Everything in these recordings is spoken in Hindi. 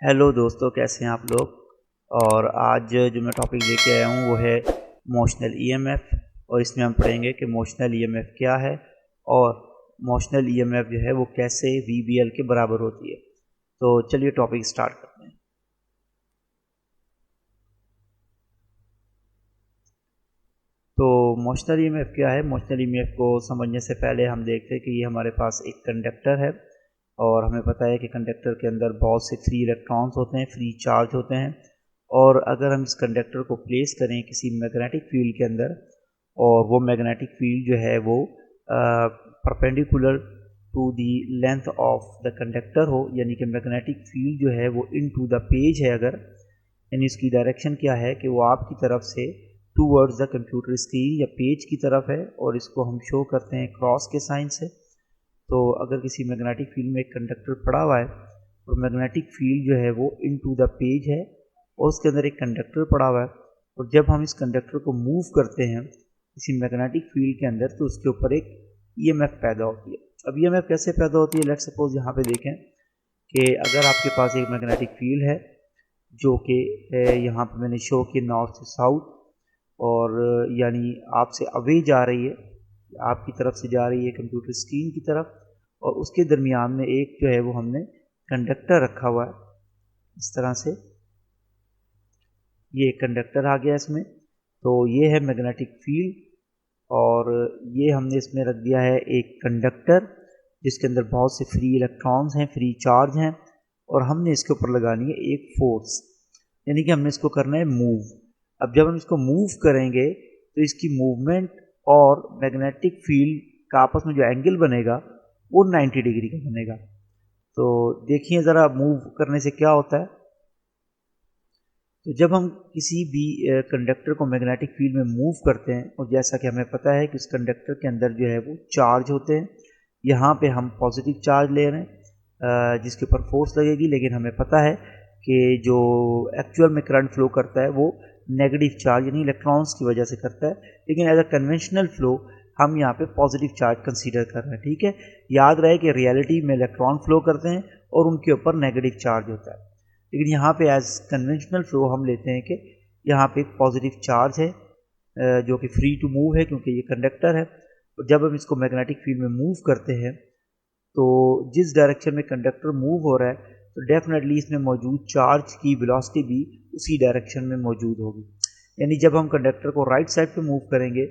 हेलो दोस्तों, कैसे हैं आप लोग। और आज जो मैं टॉपिक लेके आया हूँ वो है मोशनल ईएमएफ। और इसमें हम पढ़ेंगे कि मोशनल ईएमएफ क्या है और मोशनल ईएमएफ जो है वो कैसे वीबीएल के बराबर होती है। तो चलिए टॉपिक स्टार्ट करते हैं। तो मोशनल ईएमएफ क्या है। मोशनल ईएमएफ को समझने से पहले हम देखते हैं कि ये हमारे पास एक कंडक्टर है और हमें पता है कि कंडक्टर के अंदर बहुत से फ्री इलेक्ट्रॉन्स होते हैं, फ्री चार्ज होते हैं। और अगर हम इस कंडक्टर को प्लेस करें किसी मैग्नेटिक फील्ड के अंदर और वो मैग्नेटिक फील्ड जो है वो perpendicular to the length of the conductor हो, यानी कि मैग्नेटिक फील्ड जो है वो इन टू द पेज है, अगर यानी इसकी डायरेक्शन क्या है कि वो आपकी तरफ से टूवर्ड्स द कंप्यूटर स्क्रीन या पेज की तरफ है, और इसको हम शो करते हैं क्रॉस के साइन से। तो अगर किसी मैग्नेटिक फील्ड में एक कंडक्टर पड़ा हुआ है और मैग्नेटिक फील्ड जो है वो इन टू द पेज है और उसके अंदर एक कंडक्टर पड़ा हुआ है, और जब हम इस कंडक्टर को मूव करते हैं किसी मैग्नेटिक फील्ड के अंदर तो उसके ऊपर एक ईएमएफ पैदा होती है। अब ईएमएफ कैसे पैदा होती है, लेट्स सपोज यहाँ पे देखें कि अगर आपके पास एक मैग्नेटिक फील्ड है जो कि यहाँ पे मैंने शो किया नॉर्थ से साउथ, और यानी आपसे अवे जा रही है, आपकी तरफ से जा रही है कंप्यूटर स्क्रीन की तरफ, और उसके दरमियान में एक जो है वो हमने कंडक्टर रखा हुआ है इस तरह से। ये कंडक्टर आ गया इसमें, तो ये है मैग्नेटिक फील्ड, और ये हमने इसमें रख दिया है एक कंडक्टर जिसके अंदर बहुत से फ्री इलेक्ट्रॉन्स हैं, फ्री चार्ज हैं, और हमने इसके ऊपर लगानी है एक फोर्स, यानी कि हमने इसको करना है मूव। अब जब हम इसको मूव करेंगे तो इसकी मूवमेंट और मैग्नेटिक फील्ड का आपस में जो एंगल बनेगा वो 90 डिग्री का बनेगा। तो देखिए ज़रा मूव करने से क्या होता है। तो जब हम किसी भी कंडक्टर को मैग्नेटिक फील्ड में मूव करते हैं, और जैसा कि हमें पता है कि उस कंडक्टर के अंदर जो है वो चार्ज होते हैं, यहाँ पे हम पॉजिटिव चार्ज ले रहे हैं जिसके ऊपर फोर्स लगेगी, लेकिन हमें पता है कि जो एक्चुअल में करंट फ्लो करता है वो नेगेटिव चार्ज यानी इलेक्ट्रॉन्स की वजह से करता है, लेकिन एज अ कन्वेंशनल फ्लो हम यहाँ पे पॉजिटिव चार्ज कंसीडर कर रहे हैं। ठीक है, याद रहे कि रियलिटी में इलेक्ट्रॉन फ्लो करते हैं और उनके ऊपर नेगेटिव चार्ज होता है, लेकिन यहाँ पे एज कन्वेंशनल फ्लो हम लेते हैं कि यहाँ पे एक पॉजिटिव चार्ज है जो कि फ्री टू मूव है क्योंकि ये कंडक्टर है। और जब हम इसको मैग्नेटिक फील्ड में मूव करते हैं तो जिस डायरेक्शन में कंडक्टर मूव हो रहा है तो डेफिनेटली इसमें मौजूद चार्ज की वेलोसिटी भी उसी डायरेक्शन में मौजूद होगी। यानी जब हम कंडक्टर को राइट साइड पे मूव करेंगे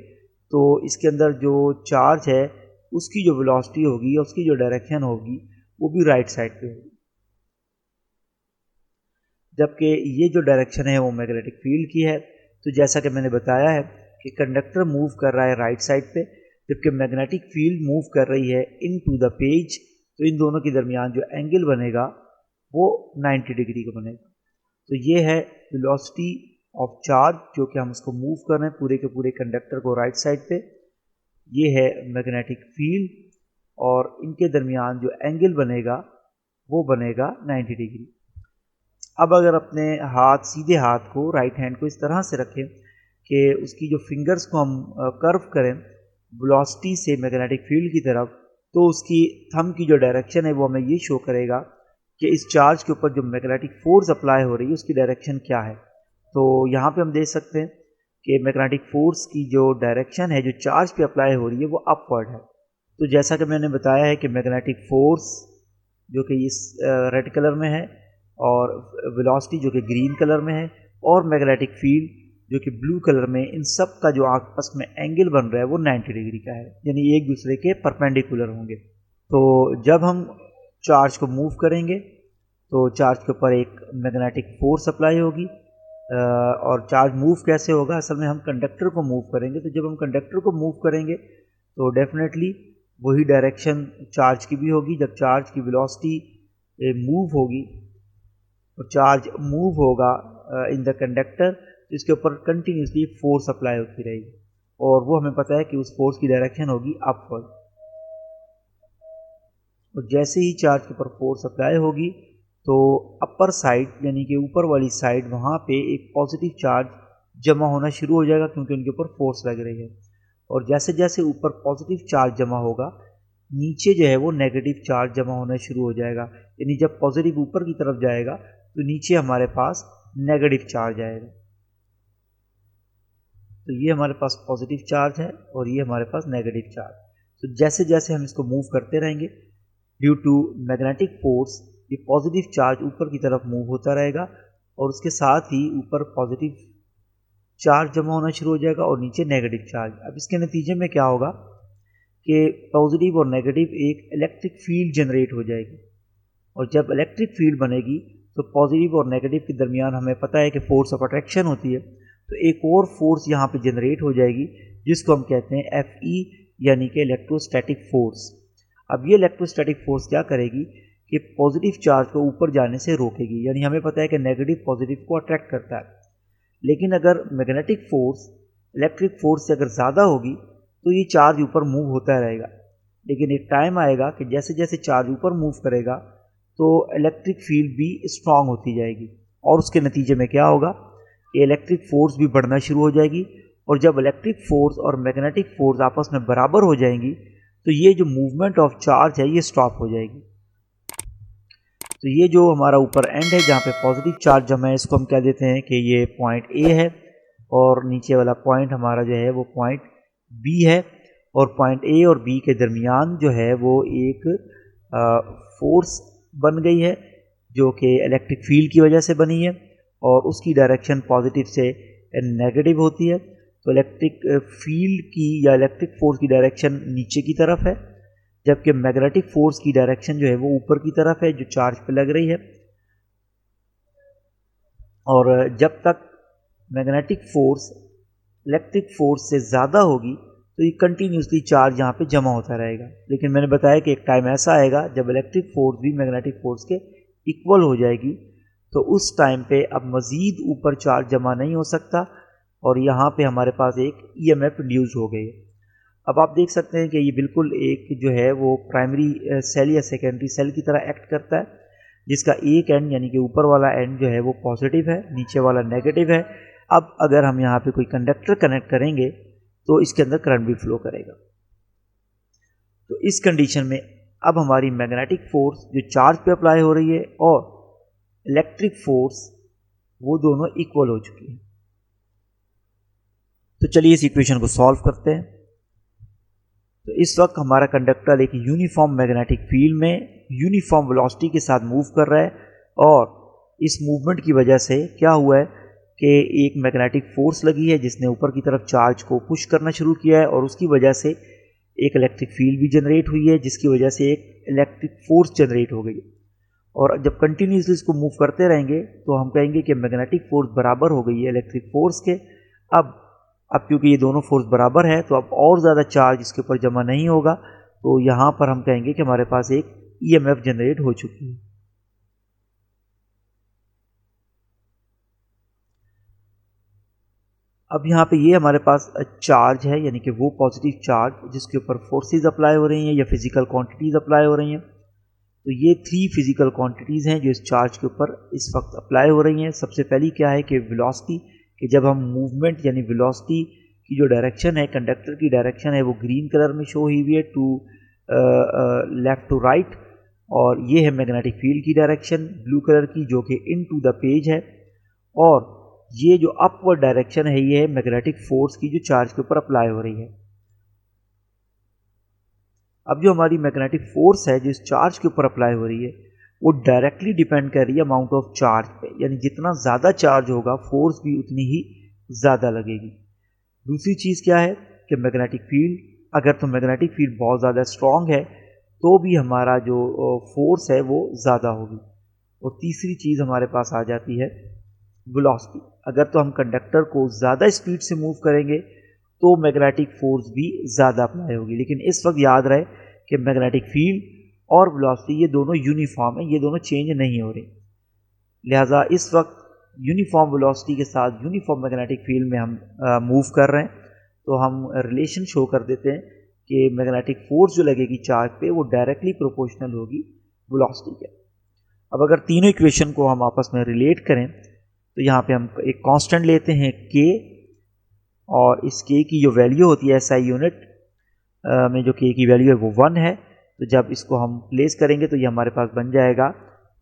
तो इसके अंदर जो चार्ज है उसकी जो वेलोसिटी होगी, उसकी जो डायरेक्शन होगी वो भी राइट साइड पे होगी, जबकि ये जो डायरेक्शन है वो मैग्नेटिक फील्ड की है। तो जैसा कि मैंने बताया है कि कंडक्टर मूव कर रहा है राइट साइड पे, जबकि मैग्नेटिक फील्ड मूव कर रही है इन टू द पेज, तो इन दोनों के दरमियान जो एंगल बनेगा वो 90 डिग्री का बनेगा। तो ये है वेलोसिटी ऑफ चार्ज जो कि हम इसको मूव कर रहे हैं पूरे के पूरे कंडक्टर को राइट साइड पे। ये है मैग्नेटिक फील्ड, और इनके दरमियान जो एंगल बनेगा वो बनेगा 90 डिग्री। अब अगर अपने हाथ, सीधे हाथ को, राइट हैंड को इस तरह से रखें कि उसकी जो फिंगर्स को हम कर्व करें वेलोसिटी से मैग्नेटिक फील्ड की तरफ, तो उसकी थंब की जो डायरेक्शन है वो हमें ये शो करेगा कि इस चार्ज के ऊपर जो मैग्नेटिक फोर्स अप्लाई हो रही है उसकी डायरेक्शन क्या है। तो यहाँ पे हम देख सकते हैं कि मैग्नेटिक फोर्स की जो डायरेक्शन है जो चार्ज पे अप्लाई हो रही है वो अपवर्ड है। तो जैसा कि मैंने बताया है कि मैग्नेटिक फोर्स जो कि इस रेड कलर में है, और वेलोसिटी जो कि ग्रीन कलर में है, और मैग्नेटिक फील्ड जो कि ब्लू कलर में, इन सब का जो आपस में एंगल बन रहा है वो 90 डिग्री का है, यानी एक दूसरे के परपेंडिकुलर होंगे। तो जब हम चार्ज को मूव करेंगे तो चार्ज के ऊपर एक मैग्नेटिक फोर्स अप्लाई होगी, और चार्ज मूव कैसे होगा, असल में हम कंडक्टर को मूव करेंगे। तो जब हम कंडक्टर को मूव करेंगे तो डेफिनेटली वही डायरेक्शन चार्ज की भी होगी। जब चार्ज की वेलोसिटी मूव होगी और चार्ज मूव होगा इन द कंडक्टर, तो इसके ऊपर कंटिन्यूसली फोर्स अप्लाई होती रहेगी, और वो हमें पता है कि उस फोर्स की डायरेक्शन होगी अपवर्ड। और जैसे ही चार्ज के ऊपर फोर्स अप्लाई होगी तो अपर साइड यानी कि ऊपर वाली साइड वहाँ पे एक पॉजिटिव चार्ज जमा होना शुरू हो जाएगा क्योंकि उनके ऊपर फोर्स लग रही है। और जैसे जैसे ऊपर पॉजिटिव चार्ज जमा होगा नीचे जो है वो नेगेटिव चार्ज जमा होना शुरू हो जाएगा। यानी जब पॉजिटिव ऊपर की तरफ जाएगा तो नीचे हमारे पास नेगेटिव चार्ज आएगा। तो ये हमारे पास पॉजिटिव चार्ज है और ये हमारे पास नेगेटिव चार्ज। तो जैसे जैसे हम इसको मूव करते रहेंगे ड्यू टू मैग्नेटिक फोर्स, ये पॉजिटिव चार्ज ऊपर की तरफ मूव होता रहेगा और उसके साथ ही ऊपर पॉजिटिव चार्ज जमा होना शुरू हो जाएगा और नीचे नेगेटिव चार्ज। अब इसके नतीजे में क्या होगा कि पॉजिटिव और नेगेटिव एक इलेक्ट्रिक फील्ड जनरेट हो जाएगी, और जब इलेक्ट्रिक फील्ड बनेगी तो पॉजिटिव और नेगेटिव के दरमियान हमें पता है कि फोर्स ऑफ अट्रैक्शन होती है, तो एक और फोर्स यहाँ पे जनरेट हो जाएगी जिसको हम कहते हैं Fe, यानी कि इलेक्ट्रोस्टैटिक फोर्स। अब ये इलेक्ट्रोस्टैटिक फोर्स क्या करेगी कि पॉजिटिव चार्ज को ऊपर जाने से रोकेगी। यानी हमें पता है कि नेगेटिव पॉजिटिव को अट्रैक्ट करता है, लेकिन अगर मैग्नेटिक फोर्स इलेक्ट्रिक फोर्स से अगर ज़्यादा होगी तो ये चार्ज ऊपर मूव होता रहेगा। लेकिन एक टाइम आएगा कि जैसे जैसे चार्ज ऊपर मूव करेगा तो इलेक्ट्रिक फील्ड भी स्ट्रांग होती जाएगी, और उसके नतीजे में क्या होगा कि इलेक्ट्रिक फोर्स भी बढ़ना शुरू हो जाएगी। और जब इलेक्ट्रिक फोर्स और मैग्नेटिक फोर्स आपस में बराबर हो जाएंगी तो ये जो मूवमेंट ऑफ चार्ज है ये स्टॉप हो जाएगी। तो ये जो हमारा ऊपर एंड है जहाँ पे पॉजिटिव चार्ज जमा है, इसको हम कह देते हैं कि ये पॉइंट ए है, और नीचे वाला पॉइंट हमारा जो है वो पॉइंट बी है। और पॉइंट ए और बी के दरमियान जो है वो एक फोर्स बन गई है जो कि इलेक्ट्रिक फील्ड की वजह से बनी है, और उसकी डायरेक्शन पॉजिटिव से नेगेटिव होती है। तो इलेक्ट्रिक फील्ड की या इलेक्ट्रिक फोर्स की डायरेक्शन नीचे की तरफ है, जबकि मैग्नेटिक फोर्स की डायरेक्शन जो है वो ऊपर की तरफ है जो चार्ज पे लग रही है। और जब तक मैग्नेटिक फोर्स इलेक्ट्रिक फोर्स से ज़्यादा होगी तो ये कंटिन्यूसली चार्ज यहाँ पे जमा होता रहेगा। लेकिन मैंने बताया कि एक टाइम ऐसा आएगा जब इलेक्ट्रिक फोर्स भी मैग्नेटिक फोर्स के इक्वल हो जाएगी, तो उस टाइम पे अब मज़ीद ऊपर चार्ज जमा नहीं हो सकता और यहाँ पे हमारे पास एक EMF इंड्यूस हो गई है। अब आप देख सकते हैं कि ये बिल्कुल एक जो है वो प्राइमरी सेल या सेकेंडरी सेल की तरह एक्ट करता है, जिसका एक एंड यानी कि ऊपर वाला एंड जो है वो पॉजिटिव है, नीचे वाला नेगेटिव है। अब अगर हम यहाँ पे कोई कंडक्टर कनेक्ट करेंगे तो इसके अंदर करंट भी फ्लो करेगा। तो इस कंडीशन में अब हमारी मैग्नेटिक फोर्स जो चार्ज पे अप्लाई हो रही है और इलेक्ट्रिक फोर्स वो दोनों इक्वल हो चुकी है। तो चलिए इस इक्वेशन को सॉल्व करते हैं। तो इस वक्त हमारा कंडक्टर एक यूनिफॉर्म मैग्नेटिक फील्ड में यूनिफॉर्म वेलोसिटी के साथ मूव कर रहा है, और इस मूवमेंट की वजह से क्या हुआ है कि एक मैग्नेटिक फोर्स लगी है जिसने ऊपर की तरफ चार्ज को पुश करना शुरू किया है, और उसकी वजह से एक इलेक्ट्रिक फील्ड भी जनरेट हुई है जिसकी वजह से एक इलेक्ट्रिक फोर्स जनरेट हो गई। और जब कंटिन्यूसली इसको मूव करते रहेंगे तो हम कहेंगे कि मैग्नेटिक फोर्स बराबर हो गई है इलेक्ट्रिक फोर्स के। अब क्योंकि ये दोनों फोर्स बराबर है तो अब और ज़्यादा चार्ज इसके ऊपर जमा नहीं होगा, तो यहाँ पर हम कहेंगे कि हमारे पास एक EMF जनरेट हो चुकी है। अब यहाँ पे ये हमारे पास चार्ज है, यानी कि वो पॉजिटिव चार्ज जिसके ऊपर फोर्सेस अप्लाई हो रही हैं या फिजिकल क्वांटिटीज़ अप्लाई हो रही हैं। तो ये 3 फिजिकल क्वांटिटीज़ हैं जो इस चार्ज के ऊपर इस वक्त अप्लाई हो रही हैं। सबसे पहली क्या है कि वेलोसिटी, कि जब हम मूवमेंट यानी वेलोसिटी की जो डायरेक्शन है, कंडक्टर की डायरेक्शन है, वो ग्रीन कलर में शो हुई है टू लेफ़्ट टू राइट, और ये है मैग्नेटिक फील्ड की डायरेक्शन ब्लू कलर की जो कि इन टू द पेज है, और ये जो अपवर्ड डायरेक्शन है ये है मैग्नेटिक फोर्स की जो चार्ज के ऊपर अप्लाई हो रही है। अब जो हमारी मैग्नेटिक फोर्स है जो इस चार्ज के ऊपर अप्लाई हो रही है वो डायरेक्टली डिपेंड कर रही है अमाउंट ऑफ चार्ज पे, यानी जितना ज़्यादा चार्ज होगा फोर्स भी उतनी ही ज़्यादा लगेगी। दूसरी चीज़ क्या है कि मैग्नेटिक फील्ड, अगर तो मैग्नेटिक फील्ड बहुत ज़्यादा स्ट्रॉन्ग है तो भी हमारा जो फोर्स है वो ज़्यादा होगी। और तीसरी चीज़ हमारे पास आ जाती है वेलोसिटी। अगर तो हम कंडक्टर को ज़्यादा स्पीड से मूव करेंगे तो मैग्नेटिक फोर्स भी ज़्यादा अप्लाई होगी। लेकिन इस वक्त याद रहे कि मैग्नेटिक फील्ड और वेलोसिटी ये दोनों यूनिफॉर्म है, ये दोनों चेंज नहीं हो रही। लिहाजा इस वक्त यूनिफॉर्म वेलोसिटी के साथ यूनिफॉर्म मैग्नेटिक फील्ड में हम मूव कर रहे हैं, तो हम रिलेशन शो कर देते हैं कि मैग्नेटिक फोर्स जो लगेगी चार्ज पे वो डायरेक्टली प्रोपोर्शनल होगी वेलोसिटी के। अब अगर तीनों इक्वेशन को हम आपस में रिलेट करें तो यहाँ पे हम एक कांस्टेंट लेते हैं k, और इस k की जो वैल्यू होती है SI यूनिट में जो k की वैल्यू है वो 1 है, तो जब इसको हम प्लेस करेंगे तो ये हमारे पास बन जाएगा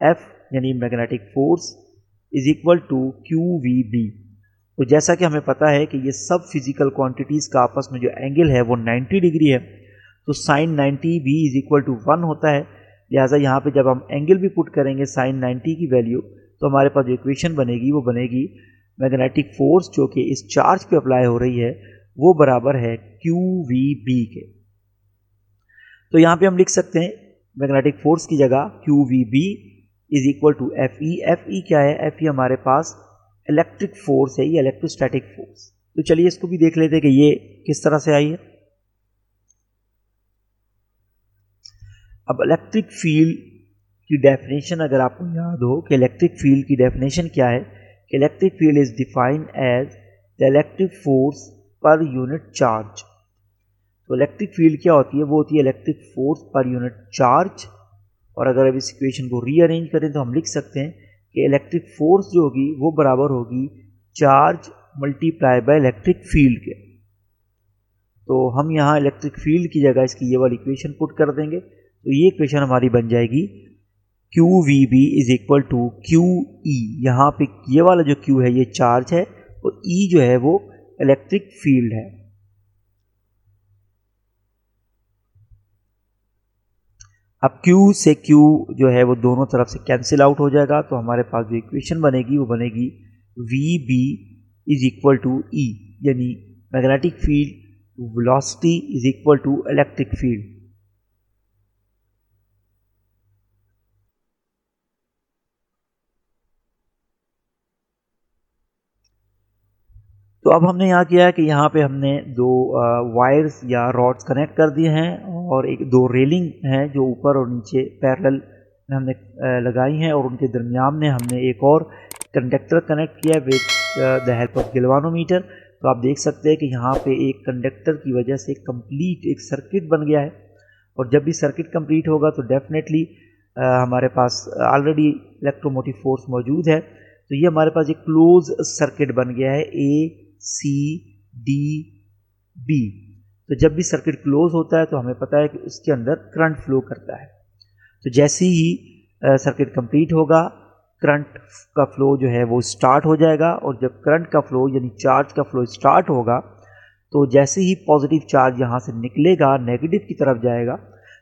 F यानी magnetic force is equal to QVB। तो जैसा कि हमें पता है कि ये सब फिजिकल क्वांटिटीज़ का आपस में जो एंगल है वो 90 डिग्री है, तो साइन 90 भी इज इक्वल टू 1 होता है। लिहाजा यहाँ पे जब हम एंगल भी पुट करेंगे साइन 90 की वैल्यू, तो हमारे पास जो इक्वेशन बनेगी वो बनेगी मैग्नेटिक फोर्स जो कि इस चार्ज पे अप्लाई हो रही है वो बराबर है QVB के। तो यहाँ पे हम लिख सकते हैं मैग्नेटिक फोर्स की जगह QVB is equal to FE। FE क्या है? FE हमारे पास इलेक्ट्रिक फोर्स है, ये इलेक्ट्रोस्टैटिक फोर्स। तो चलिए इसको भी देख लेते हैं कि ये किस तरह से आई है। अब इलेक्ट्रिक फील्ड की डेफिनेशन अगर आपको याद हो कि इलेक्ट्रिक फील्ड की डेफिनेशन क्या है, कि electric field is defined as the electric force per unit charge. तो इलेक्ट्रिक फील्ड क्या होती है? वो होती है electric force per unit charge. और अगर अब इस इक्वेशन को रीअरेंज करें तो हम लिख सकते हैं कि इलेक्ट्रिक फोर्स जो होगी वो बराबर होगी charge multiply by electric field के। तो हम यहाँ इलेक्ट्रिक फील्ड की जगह इसकी ये वाली इक्वेशन पुट कर देंगे, तो ये इक्वेशन हमारी बन जाएगी QVB is equal to QE। यहाँ पे ये वाला जो Q है ये चार्ज है और E जो है वो इलेक्ट्रिक फील्ड है। अब Q से Q जो है वो दोनों तरफ से कैंसिल आउट हो जाएगा, तो हमारे पास जो इक्वेशन बनेगी वो बनेगी VB is equal to E, यानी magnetic field velocity is equal to electric field. तो अब हमने यहाँ किया है कि यहाँ पे हमने दो वायर्स या रॉड्स कनेक्ट कर दिए हैं और एक दो रेलिंग हैं जो ऊपर और नीचे पैरेलल में हमने लगाई हैं, और उनके दरमियान में हमने एक और कंडक्टर कनेक्ट किया है with the help of galvanometer. तो आप देख सकते हैं कि यहाँ पे एक कंडक्टर की वजह से कंप्लीट एक सर्किट बन गया है, और जब भी सर्किट कंप्लीट होगा तो डेफिनेटली हमारे पास ऑलरेडी इलेक्ट्रोमोटिव फोर्स मौजूद है। तो ये हमारे पास एक क्लोज सर्किट बन गया है ACDB। तो जब भी सर्किट क्लोज होता है तो हमें पता है कि उसके अंदर करंट फ्लो करता है। तो जैसे ही सर्किट कंप्लीट होगा करंट का फ्लो जो है वो स्टार्ट हो जाएगा, और जब करंट का फ्लो यानी चार्ज का फ्लो स्टार्ट होगा तो जैसे ही पॉजिटिव चार्ज यहाँ से निकलेगा नेगेटिव की तरफ जाएगा,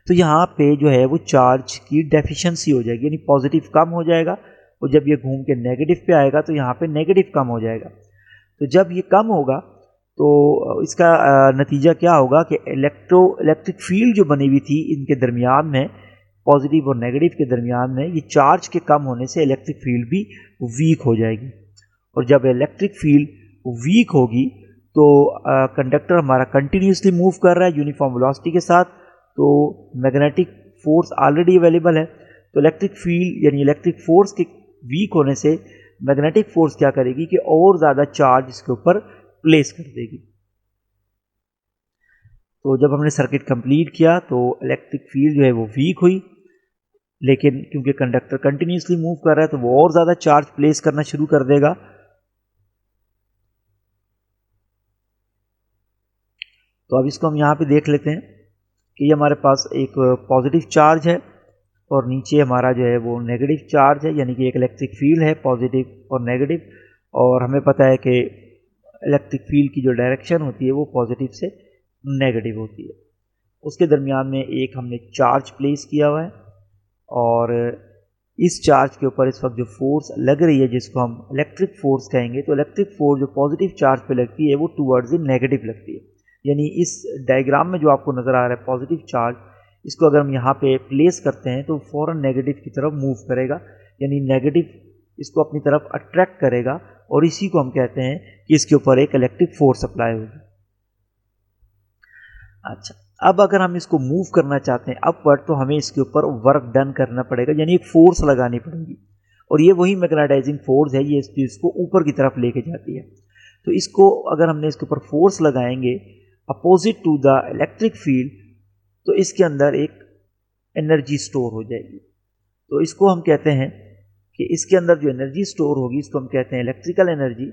तो यहाँ पे जो है वो चार्ज की डेफिशिएंसी हो जाएगी, यानी पॉजिटिव कम हो जाएगा, और जब ये घूम के नेगेटिव पे आएगा तो यहाँ पे नेगेटिव कम हो जाएगा। तो जब ये कम होगा तो इसका नतीजा क्या होगा कि इलेक्ट्रिक फील्ड जो बनी हुई थी इनके दरमियान में, पॉजिटिव और नेगेटिव के दरमियान में, ये चार्ज के कम होने से इलेक्ट्रिक फील्ड भी वीक हो जाएगी। और जब इलेक्ट्रिक फील्ड वीक होगी तो कंडक्टर हमारा कंटिन्यूसली मूव कर रहा है यूनिफॉर्म वेलोसिटी के साथ, तो मैग्नेटिक फोर्स ऑलरेडी अवेलेबल है। तो इलेक्ट्रिक फील्ड यानी इलेक्ट्रिक फोर्स के वीक होने से मैग्नेटिक फोर्स क्या करेगी कि और ज़्यादा चार्ज इसके ऊपर प्लेस कर देगी। तो जब हमने सर्किट कंप्लीट किया तो इलेक्ट्रिक फील्ड जो है वो वीक हुई, लेकिन क्योंकि कंडक्टर कंटिन्यूसली मूव कर रहा है तो वो और ज़्यादा चार्ज प्लेस करना शुरू कर देगा। तो अब इसको हम यहाँ पे देख लेते हैं कि ये हमारे पास एक पॉजिटिव चार्ज है और नीचे हमारा जो है वो नेगेटिव चार्ज है, यानी कि एक इलेक्ट्रिक फील्ड है पॉजिटिव और नेगेटिव। और हमें पता है कि इलेक्ट्रिक फील्ड की जो डायरेक्शन होती है वो पॉजिटिव से नेगेटिव होती है। उसके दरमियान में एक हमने चार्ज प्लेस किया हुआ है, और इस चार्ज के ऊपर इस वक्त जो फोर्स लग रही है जिसको हम इलेक्ट्रिक फोर्स कहेंगे, तो इलेक्ट्रिक फोर्स जो पॉजिटिव चार्ज पे लगती है वो टूवर्ड्स इन नेगेटिव लगती है। यानी इस डायग्राम में जो आपको नज़र आ रहा है पॉजिटिव चार्ज, इसको अगर हम यहाँ पे प्लेस करते हैं तो फ़ौरन नेगेटिव की तरफ मूव करेगा, यानी नेगेटिव इसको अपनी तरफ अट्रैक्ट करेगा, और इसी को हम कहते हैं कि इसके ऊपर एक इलेक्ट्रिक फोर्स अप्लाई होगी। अच्छा, अब अगर हम इसको मूव करना चाहते हैं अपवर्ड, तो हमें इसके ऊपर वर्क डन करना पड़ेगा, यानी एक फोर्स लगानी पड़ेगी, और ये वही मैग्नेटाइजिंग फोर्स है, ये इस चीज़ को ऊपर की तरफ लेके जाती है। तो इसको अगर हमने इसके ऊपर फोर्स लगाएंगे opposite to the electric field, तो इसके अंदर एक एनर्जी स्टोर हो जाएगी। तो इसको हम कहते हैं कि इसके अंदर जो एनर्जी स्टोर होगी इसको हम कहते हैं इलेक्ट्रिकल एनर्जी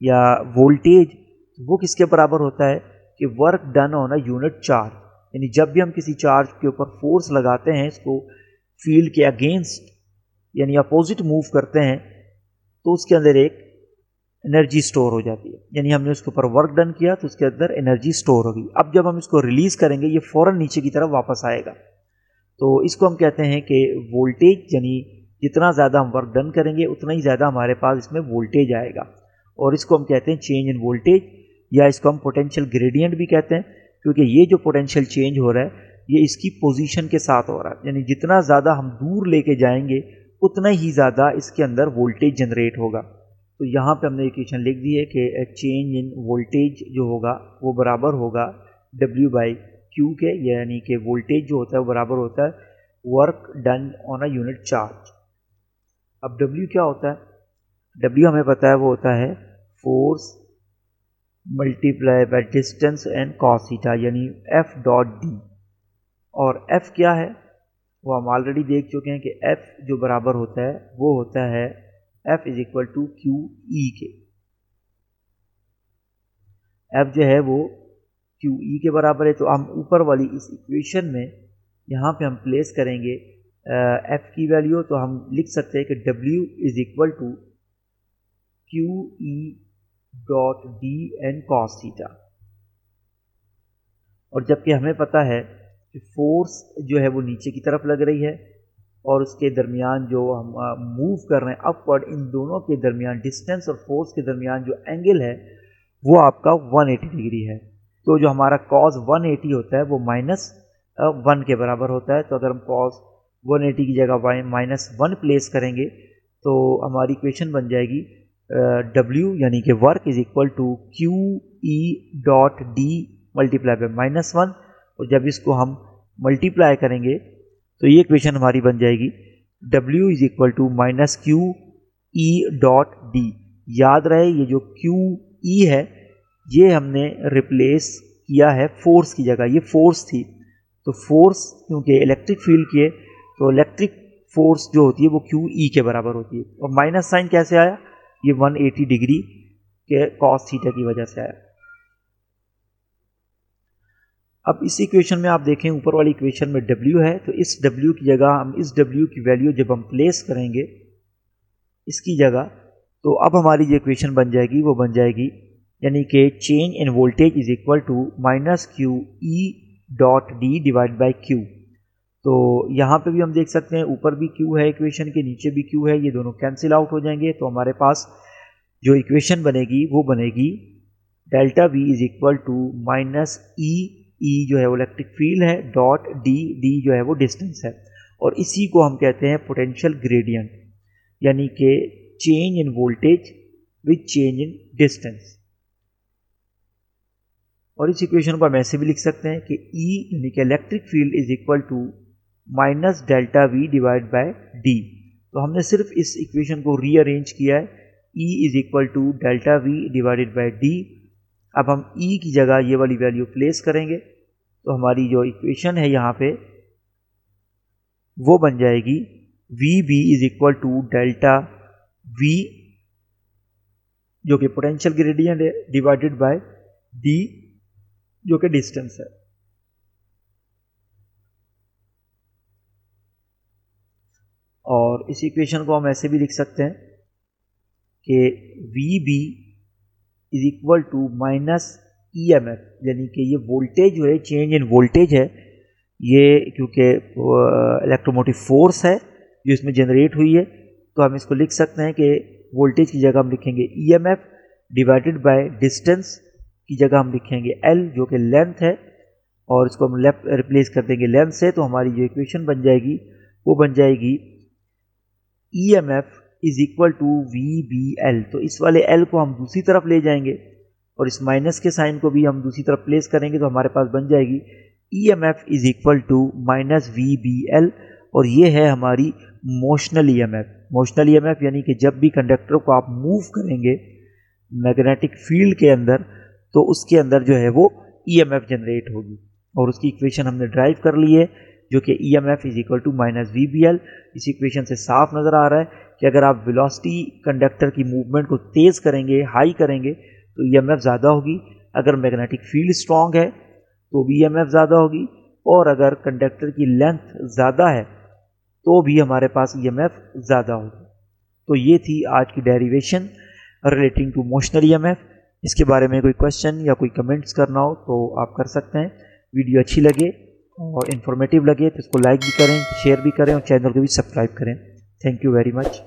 या वोल्टेज। वो किसके बराबर होता है कि work done on a unit charge. यानी जब भी हम किसी चार्ज के ऊपर फोर्स लगाते हैं, इसको फील्ड के अगेंस्ट यानी अपोजिट मूव करते हैं, तो उसके अंदर एक एनर्जी स्टोर हो जाती है। यानी हमने उसके ऊपर वर्क डन किया तो उसके अंदर एनर्जी स्टोर होगी। अब जब हम इसको रिलीज करेंगे, ये फौरन नीचे की तरफ वापस आएगा। तो इसको हम कहते हैं कि वोल्टेज, यानी जितना ज़्यादा हम वर्क डन करेंगे उतना ही ज़्यादा हमारे पास इसमें वोल्टेज आएगा, और इसको हम कहते हैं चेंज इन वोल्टेज, या इसको हम पोटेंशियल ग्रेडियंट भी कहते हैं, क्योंकि ये जो पोटेंशियल चेंज हो रहा है ये इसकी पोजीशन के साथ हो रहा है। यानी जितना ज़्यादा हम दूर लेके जाएंगे उतना ही ज़्यादा इसके अंदर वोल्टेज जनरेट होगा। तो यहाँ पे हमने इक्वेशन लिख दी है कि चेंज इन वोल्टेज जो होगा वो बराबर होगा W/Q के, यानी कि वोल्टेज जो होता है वो बराबर होता है work done on a unit charge. अब W क्या होता है? W हमें पता है वो होता है force multiply by distance and cos theta, यानी F.D। और F क्या है वो हम ऑलरेडी देख चुके हैं कि F जो बराबर होता है वो होता है F is equal to QE के। F जो है वो QE के बराबर है। तो हम ऊपर वाली इस इक्वेशन में यहाँ पे हम प्लेस करेंगे F की वैल्यू, तो हम लिख सकते हैं कि W is equal to QE dot D and cos theta. और जबकि हमें पता है कि फोर्स जो है वो नीचे की तरफ लग रही है और उसके दरमियान जो हम मूव कर रहे हैं अपवर्ड, इन दोनों के दरमियान डिस्टेंस और फोर्स के दरमियान जो एंगल है वो आपका 180 डिग्री है। तो जो हमारा कॉस 180 होता है वो -1 के बराबर होता है। तो अगर हम कॉस 180 की जगह -1 प्लेस करेंगे तो हमारी इक्वेशन बन जाएगी W यानी कि work is equal to QE dot D multiply by -1। और जब इसको हम मल्टीप्लाई करेंगे तो ये इक्वेशन हमारी बन जाएगी W is equal to -QE dot D। याद रहे ये जो QE है ये हमने रिप्लेस किया है फोर्स की जगह, ये फोर्स थी। तो फोर्स क्योंकि इलेक्ट्रिक फील्ड की है तो इलेक्ट्रिक फोर्स जो होती है वो QE के बराबर होती है। और माइनस साइन कैसे आया? ये 180 डिग्री के कॉस थीटा की वजह से आया। अब इस इक्वेशन में आप देखें ऊपर वाली इक्वेशन में W है, तो इस W की जगह हम इस W की वैल्यू जब हम प्लेस करेंगे इसकी जगह, तो अब हमारी जो इक्वेशन बन जाएगी वो बन जाएगी यानी कि change in voltage is equal to -QE dot D divide by Q। तो यहाँ पे भी हम देख सकते हैं ऊपर भी Q है इक्वेशन के, नीचे भी Q है, ये दोनों कैंसिल आउट हो जाएंगे। तो हमारे पास जो इक्वेशन बनेगी वो बनेगी delta V is equal to -E जो है वो इलेक्ट्रिक फील्ड है डॉट D जो है वो डिस्टेंस है, और इसी को हम कहते हैं पोटेंशियल ग्रेडियंट, यानी कि change in voltage with change in distance. और इस इक्वेशन को हम ऐसे भी लिख सकते हैं कि E यानी कि electric field is equal to minus delta V divide by D। तो हमने सिर्फ इस इक्वेशन को रीअरेंज किया है, E is equal to delta V divided by D। अब हम E की जगह ये वाली वैल्यू प्लेस करेंगे तो हमारी जो इक्वेशन है यहाँ पे वो बन जाएगी VB is equal to delta V जो कि पोटेंशियल ग्रेडियंट है डिवाइडेड बाय D जो कि डिस्टेंस है। और इस इक्वेशन को हम ऐसे भी लिख सकते हैं कि VB is equal to minus EMF, यानी कि ये वोल्टेज जो है चेंज इन वोल्टेज है, ये क्योंकि इलेक्ट्रोमोटिव फोर्स है जो इसमें जनरेट हुई है, तो हम इसको लिख सकते हैं कि वोल्टेज की जगह हम लिखेंगे EMF डिवाइडेड बाय डिस्टेंस की जगह हम लिखेंगे L जो कि लेंथ है, और इसको हम रिप्लेस कर देंगे लेंथ से। तो हमारी जो इक्वेशन बन जाएगी वो बन जाएगी EMF is equal to VBL। तो इस वाले L को हम दूसरी तरफ ले जाएंगे और इस माइनस के साइन को भी हम दूसरी तरफ प्लेस करेंगे, तो हमारे पास बन जाएगी EMF is equal to minus VBL। और ये है हमारी मोशनल EMF। मोशनल EMF यानी कि जब भी कंडक्टर को आप मूव करेंगे मैग्नेटिक फील्ड के अंदर तो उसके अंदर जो है वो EMF जनरेट होगी, और उसकी इक्वेशन हमने ड्राइव कर ली है जो कि EMF is equal to minus VBL। इस इक्वेशन से साफ नज़र आ रहा है कि अगर आप वेलोसिटी कंडक्टर की मूवमेंट को तेज़ करेंगे, हाई करेंगे, तो EMF ज़्यादा होगी। अगर मैग्नेटिक फील्ड स्ट्रॉन्ग है तो भी EMF ज़्यादा होगी, और अगर कंडक्टर की लेंथ ज़्यादा है तो भी हमारे पास ईएमएफ ज़्यादा होगी। तो ये थी आज की derivation relating to motional EMF. इसके बारे में कोई क्वेश्चन या कोई कमेंट्स करना हो तो आप कर सकते हैं। वीडियो अच्छी लगे और इन्फॉर्मेटिव लगे तो इसको लाइक भी करें, शेयर भी करें और चैनल को भी सब्सक्राइब करें। Thank you very much.